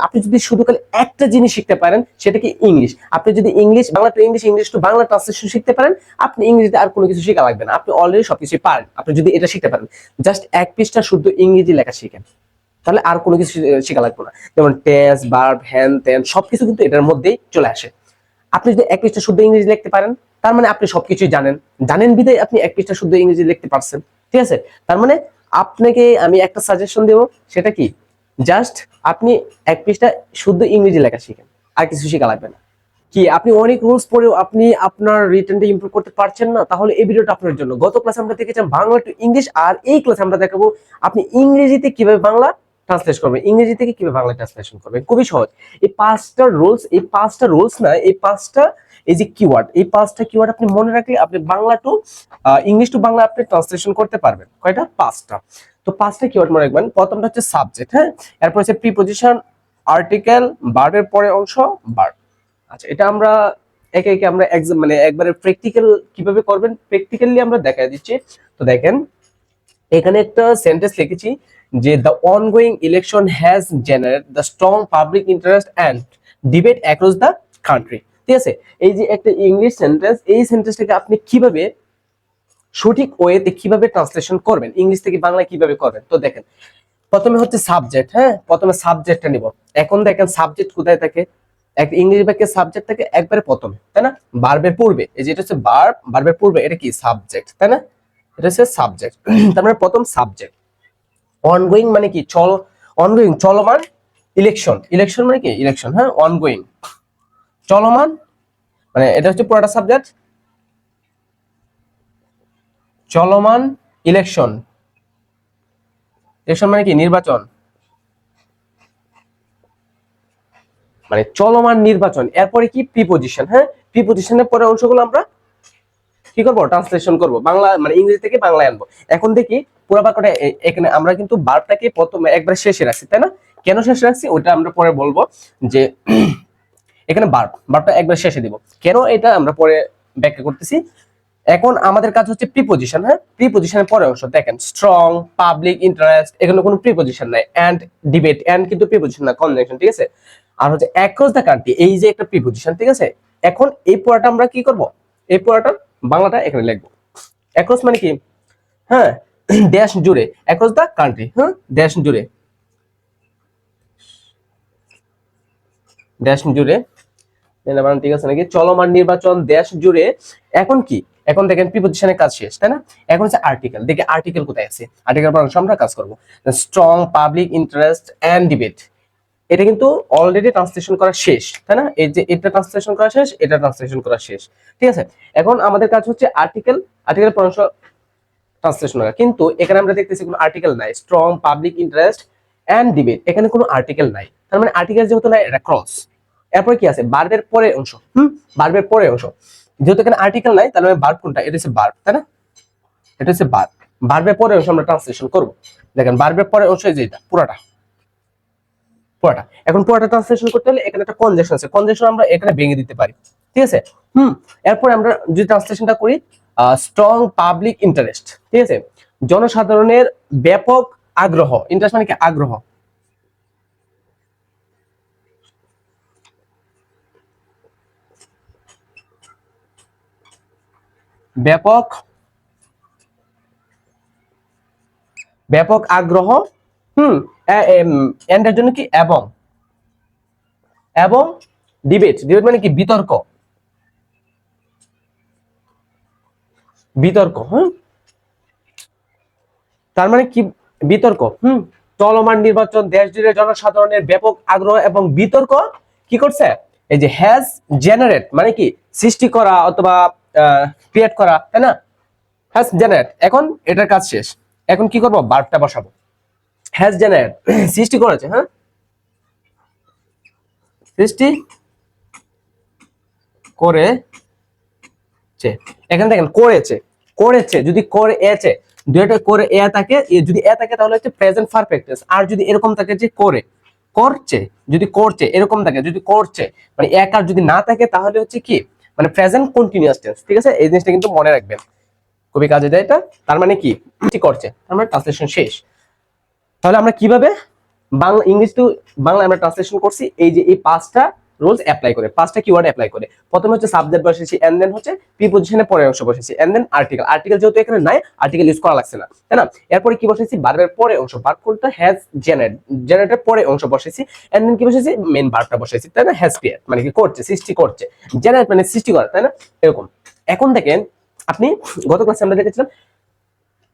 আপনি যদি শুধু খালি একটা জিনিস শিখতে পারেন সেটা কি ইংলিশ। আপনি যদি English Bangla to English, English to Bangla translation শিখতে পারেন, আপনি ইংরেজিতে আর কোনো কিছু শেখা লাগবে না, আপনি অলরেডি সবকিছু পারেন। আপনি যদি এটা শিখতে পারেন, জাস্ট এক পৃষ্ঠা শুদ্ধ ইংরেজি লেখা শিখেন, তাহলে আর কোনো কিছু শেখা লাগবে না। যেমন টেন্স, ভার্ব, হ্যান ত্যান সবকিছু কিন্তু এটার মধ্যেই চলে আসে। আপনি যদি এক পৃষ্ঠা শুদ্ধ ইংরেজি লিখতে পারেন, তার মানে আপনি সবকিছুই জানেন বিধায় আপনি এক পৃষ্ঠা শুদ্ধ ইংরেজি লিখতে পারছেন। ঠিক আছে, তার মানে আপনাকে আমি একটা সাজেশন দেব, সেটা কি, জাস্ট আপনি এক পৃষ্ঠা শুদ্ধ ইংরেজি লেখা শিখেন, আর কিছু শেখা লাগবে না। কি আপনি অনেক রুলস পড়েও আপনি আপনার রিটেনটা ইমপ্রুভ করতে পারছেন না, তাহলে এই ভিডিওটা আপনার জন্য। গত ক্লাসে আমরা দেখেছিলাম বাংলা টু ইংলিশ, আর এই ক্লাসে আমরা দেখাবো আপনি ইংরেজিতে কিভাবে বাংলা ট্রান্সলেট করবেন, ইংরেজি থেকে কিভাবে বাংলা ট্রান্সলেশন করবেন। খুবই সহজ। এই পাঁচটা রুলস না, এই পাঁচটা এই যে কিওয়ার্ড, এই পাঁচটা কিওয়ার্ড আপনি মনে রাখলে আপনি Bangla to English to Bangla আপনি ট্রান্সলেশন করতে পারবেন। কয়টা? পাঁচটা। তো পাঁচটা কিওয়ার্ড মনে রাখবেন। প্রথমটা হচ্ছে সাবজেক্ট, হ্যাঁ, এরপর হচ্ছে প্রিপজিশন, আর্টিকেল, ভার্বের পরে অংশ, ভার্ব। আচ্ছা, এটা আমরা একে একে আমরা মানে একবারে প্র্যাকটিক্যাল কিভাবে করবেন প্র্যাকটিক্যালি আমরা দেখাই দিচ্ছি। তো দেখেন, এখানে একটা সেন্টেন্স লিখেছি যে the ongoing election has generate the strong public interest and debate across the country. ঠিক আছে, এই যে একটা ইংলিশ সেন্টেন্স, এই সেন্টেন্সটাকে আপনি কিভাবে সঠিক ওয়েতে কিভাবে ট্রান্সলেশন করবেন, ইংলিশ থেকে বাংলায় কিভাবে করবেন। তো দেখেন, প্রথমে হচ্ছে সাবজেক্ট, হ্যাঁ, প্রথমে সাবজেক্টটা নিব। এখন দেখেন সাবজেক্ট কোথায় থাকে, একটা ইংরেজি বাক্যে সাবজেক্ট থাকে একবারে প্রথমে, তাই না, ভার্বের পূর্বে। এই যে এটা হচ্ছে ভার্ব, ভার্বের পূর্বে এটা কি সাবজেক্ট, তাই না, এটা হচ্ছে সাবজেক্ট। তার মানে প্রথম সাবজেক্ট। অনগোয়িং মানে কি, অনগোয়িং চলমান, ইলেকশন মানে কি ইলেকশন, হ্যাঁ, অনগোয়িং চলমান, মানে এটা হচ্ছে পুরোটা সাবজেক্ট। চলমান ইলেকশন মানে কি নির্বাচন, মানে চলমান নির্বাচন। এরপরে কি প্রিপজিশন, হ্যাঁ, প্রিপজিশনের পরে অংশগুলো আমরা কি করবো, ট্রান্সলেশন করব, বাংলা মানে ইংরেজি থেকে বাংলায় আনবো। এখন দেখি পুরো বাক্যটা, এখানে আমরা কিন্তু ভার্বটাকে প্রথমে একবার শেষে রাখছি, তাই না, কেন শেষে রাখছি ওটা আমরা পরে বলবো। যে এখানে ভার্বটা একবার শেষে দিব, কেন এটা আমরা পরে ব্যাখ্যা করতেছি। এখন আমাদের কাজ হচ্ছে প্রিপজিশন, হ্যাঁ, প্রিপজিশনের পরে অংশ দেখেন, স্ট্রং, পাবলিক ইন্টারেস্ট, এখানে কোনো প্রিপজিশন নাই, এন্ড ডিবেট, এন্ড কিন্তু প্রিপজিশন না, কনজাংশন। ঠিক আছে, আর হচ্ছে অ্যাক্রস দ্য কান্ট্রি, এই যে একটা প্রিপজিশন। ঠিক আছে, এখন এই পুরোটা আমরা কি করব, এই পুরোটা বাংলাটা এখানে লিখবো। অ্যাক্রস মানে কি, হ্যাঁ, দেশ জুড়ে, অ্যাক্রস দ্য কান্ট্রি, হ্যাঁ, দেশ জুড়ে, দেশ জুড়ে। ঠিক আছে নাকি, চলমান নির্বাচন দেশ জুড়ে। এখন কি, এখন দেখেন প্রিপজিশনের কাজ শেষ, তাই না, এখন হচ্ছে আর্টিকেল। দেখি আর্টিকেল কোথায় আছে, আর্টিকেল পর আমরা কাজ করব। Strong, public interest and debate, এটা কিন্তু অলরেডি ট্রান্সলেশন করা শেষ, তাই না, এই যে এটা ট্রান্সলেশন করা শেষ, এটা ট্রান্সলেশন করা শেষ। ঠিক আছে, এখন আমাদের কাজ হচ্ছে আর্টিকেল পর ট্রান্সলেশন করা, কিন্তু এখানে আমরা দেখতেছি কোনো আর্টিকেল নাই। Strong, public interest and debate, এখানে কোনো আর্টিকেল নাই, তার মানে আর্টিকেল যেহেতু নাই, এটা ক্রস। এরপর কি আছে, ভার্বের পরে অংশ, ভার্বের পরে অংশ। যেহেতু এখানে আর্টিকেল নাই, তাহলে ভার্ব কোনটা, এটা হচ্ছে ভার্ব, তাই না, এটা হচ্ছে ভার্ব। ভার্বের পরে অংশ আমরা ট্রান্সলেশন করব। দেখেন ভার্বের পরে অংশ যে এটা পুরোটা। এখন পুরোটা ট্রান্সলেশন করতে হলে এখানে একটা কনজাংশন আছে, কনজাংশন আমরা এখানে ভেঙে দিতে পারি। ঠিক আছে, এরপর আমরা যদি ট্রান্সলেশনটা করি, স্ট্রং পাবলিক ইন্টারেস্ট, ঠিক আছে, জনসাধারণের ব্যাপক আগ্রহ, ইন্টারেস্ট মানে কি আগ্রহ, ব্যাপক আগ্রহ, এন্ডের জন্য কি এবং ডিবেট মানে কি বিতর্ক, হ্যাঁ, তার মানে কি বিতর্ক, চলমান নির্বাচন দেশ জুড়ে জনসাধারণের ব্যাপক আগ্রহ এবং বিতর্ক কি করছে, এই যে হ্যাজ জেনারেট মানে কি সৃষ্টি করা অথবা ক্রিয়েট করা, তাই না, হ্যাজ জেনারেট। এখন এটার কাজ শেষ, এখন কি করব, ভার্বটা বসাবো। হ্যাজ জেনারেট সৃষ্টি করেছে, হ্যাঁ, সৃষ্টি করেছে। এখানে দেখেন করেছে যদি করে এছে, দুইটা করে এ থাকে, যদি এ থাকে তাহলে হচ্ছে প্রেজেন্ট পারফেক্ট টেন্স। আর যদি এরকম থাকে যে করছে, যদি করছে এরকম থাকে, যদি করছে মানে এক আর যদি না থাকে তাহলে হচ্ছে কি, মানে প্রেজেন্ট কন্টিনিউয়াস টেন্স। ঠিক আছে, এই জিনিসটা কিন্তু মনে রাখবেন, খুবই কাজে দেয় এটা। তার মানে কি করছে, তার মানে ট্রান্সলেশন শেষ। তাহলে আমরা কিভাবে বাংলা ইংলিশ টু বাংলা আমরা ট্রান্সলেশন করছি এই যে এই পাঁচটা রুলস অ্যাপ্লাই করে, পাঁচটা কিওয়ার্ড অ্যাপ্লাই করে। প্রথমে হচ্ছে সাবজেক্ট বসেছি, এন্ড দেন হচ্ছে প্রিপজিশনের পরের অংশ বসেছি, এন্ড দেন আর্টিকেল। আর্টিকেল যেহেতু এখানে নাই, আর্টিকেল ইউজ করা লাগছে না, তাই না? এরপরে কি বসেছি, ভার্বের পরে অংশ, ভার্ব কোনটা, হ্যাজ জেনারেট, জেনারেটের পরে অংশ বসেছি, এন্ড দেন কি বসেছি, মেইন ভার্বটা বসেছি, তাই না? হ্যাজ ক্রিয়েট মানে কি করছে, সৃষ্টি করছে, জেনারেট মানে সৃষ্টি করা, তাই না? এরকম। এখন দেখেন আপনি গত ক্লাসে আমরা দেখেছিলাম,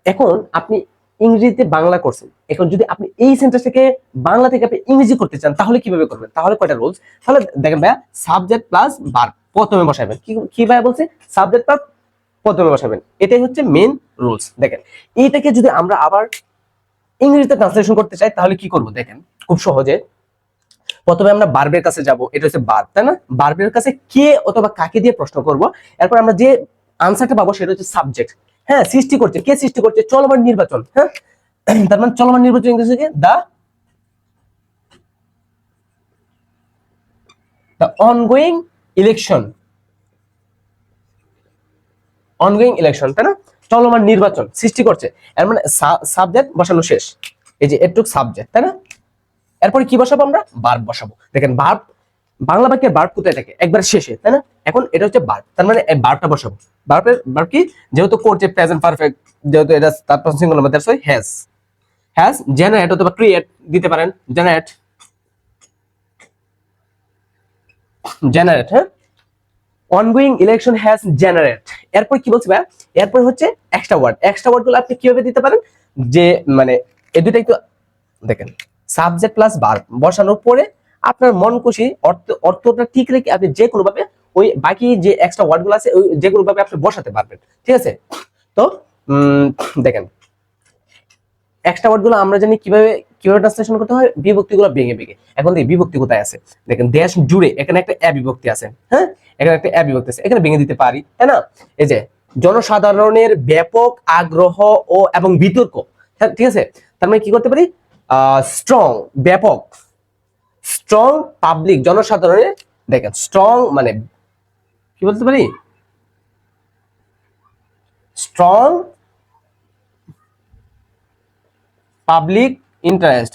এখন আপনি ইংরেজিতে বাংলা করছেন, এখন যদি আপনি এই সেন্টেন্সটাকে বাংলা থেকে আপনি ইংরেজি করতে চান তাহলে কিভাবে করবেন? তাহলে কয়টা রুলস, তাহলে দেখেন ভাইয়া, সাবজেক্ট প্লাস ভার্ব প্রথমে বসাবেন। কি ভাইয়া বলছে, সাবজেক্ট প্লাস প্রথমে বসাবেন, এটাই হচ্ছে মেইন রুলস। দেখেন এইটাকে যদি আমরা আবার ইংরেজিতে ট্রান্সলেশন করতে চাই তাহলে কি করব? দেখেন খুব সহজে, প্রথমে আমরা ভার্বের কাছে যাব, এটা হচ্ছে ভার্ব, তাই না? ভার্বের কাছে কে অথবা কাকে দিয়ে প্রশ্ন করব, এরপর আমরা যে আনসারটা পাবো সেটা হচ্ছে সাবজেক্ট। হ্যাঁ, সৃষ্টি করছে, কে সৃষ্টি করছে? চলমান নির্বাচন। হ্যাঁ, তার মানে চলমান নির্বাচন ইংরেজি কি, the ongoing election, ongoing election, তাই না? চলমান নির্বাচন সৃষ্টি করছে, এর মানে সাবজেক্ট বসানো শেষ, এই যে এটুক সাবজেক্ট, তাই না? এরপরে কি বসাবো আমরা? ভার্ব বসাবো। দেখেন ভার্ব, বাংলা বাক্যের ভার্ব কোথায় থাকে? একবার শেষে, তাই না? এখন এটা হচ্ছে ভার্ব, তার মানে এই ভার্বটা বসাবো। ভার্ব কি, যেহেতু করছে প্রেজেন্ট পারফেক্ট, যেহেতু এটা তার person singular number, that's why has generate অথবা ক্রিয়েট দিতে পারেন, জেনারেট। হ্যাঁ, অনগোয়িং ইলেকশন হ্যাজ জেনারেট। এরপর কি বলছে ভাই? এরপর হচ্ছে এক্সট্রা ওয়ার্ড। এক্সট্রা ওয়ার্ড গুলো আপনি কিভাবে দিতে পারেন? যে মানে এই দুটাই তো দেখেন, সাবজেক্ট প্লাস ভার্ব বসানোর পরে আপনার মন খুশি অর্থটা ঠিক রেখে আপনি যে কোনো ভাবে ওই বাকি যে এক্সট্রা ওয়ার্ড গুলো আছে ওই যে কোনো ভাবে আপনি বসাতে পারবেন, ঠিক আছে? তো দেখেন এক্সট্রা ওয়ার্ড গুলো আমরা জানি কিভাবে কিভাবে ট্রান্সলেশন করতে হয়, বিভক্তিগুলো ভেঙে ভেঙে। এখন দেখি বিভক্তি কোথায় আছে, দেখেন দেশ জুড়ে এখানে একটা এ বিভক্তি আছে, হ্যাঁ এখানে একটা এ বিভক্তি আছে, এখানে ভেঙে দিতে পারি, তাই না? এই যে জনসাধারণের ব্যাপক আগ্রহ ও এবং বিতর্ক, হ্যাঁ ঠিক আছে, তার মানে কি করতে পারি, স্ট্রং, ব্যাপক, স্ট্রং পাবলিক, জনসাধারণের, দেখেন স্ট্রং মানে কি বলতে পারি, strong public interest,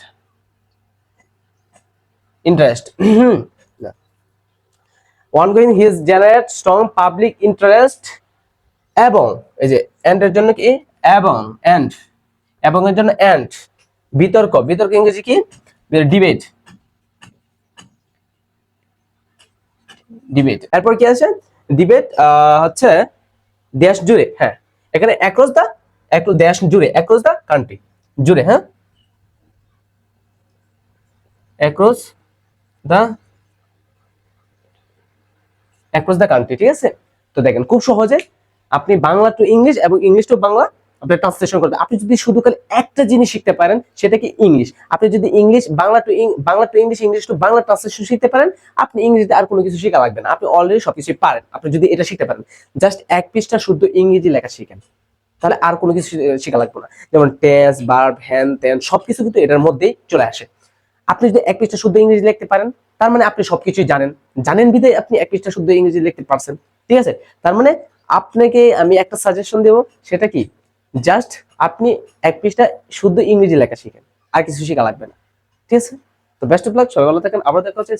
ongoing his generate strong public interest, এবং এই যে এন্ড এর জন্য কি, এবং এন্ড, এবং এর জন্য এন্ড, বিতর্ক, বিতর্ক ইংরেজি কি, ডিবেট, ডিবেট। এরপর কি আছে, ডিবেট হচ্ছে দেশ জুড়ে, হ্যাঁ এখানে অ্যাক্রস দা, দেশ জুড়ে, অ্যাক্রস দা কান্ট্রি, জুড়ে, হ্যাঁ across the, across the country, ঠিক আছে? তো দেখেন খুব সহজে আপনি বাংলা টু ইংলিশ এবং ইংলিশ টু বাংলা আপনি ট্রান্সলেশন করতে, আপনি যদি শুধু খালি একটা জিনিস শিখতে পারেন সেটা কি ইংলিশ, আপনি যদি English Bangla to English, English to Bangla translation শিখতে পারেন, আপনি ইংরেজিতে আর কোনো কিছু শেখা লাগবে না, আপনি অলরেডি সবকিছু পারেন। আপনি যদি এটা শিখতে পারেন, জাস্ট এক পৃষ্ঠা শুদ্ধ ইংরেজি লেখা শিখেন, তাহলে আর কোনো কিছু শেখা লাগবে না। যেমন টেন্স, ভার্ব, হ্যান ত্যান সবকিছু কিন্তু এটার মধ্যেই চলে আসে। আপনি যদি এক পৃষ্ঠা শুদ্ধ ইংরেজি লিখতে পারেন, তার মানে আপনি সবকিছুই জানেন বিধায় আপনি এক পৃষ্ঠা শুদ্ধ ইংরেজি লিখতে পারছেন, ঠিক আছে? তার মানে আপনাকে আমি একটা সাজেশন দেব, সেটা কি, জাস্ট আপনি এক পৃষ্ঠা শুদ্ধ ইংরেজি লেখা শিখেন, আর কিছু শেখা লাগবে না, ঠিক আছে? তো বেস্ট অফ লাক, সবাই ভালো থাকেন, আবার দেখা হচ্ছে।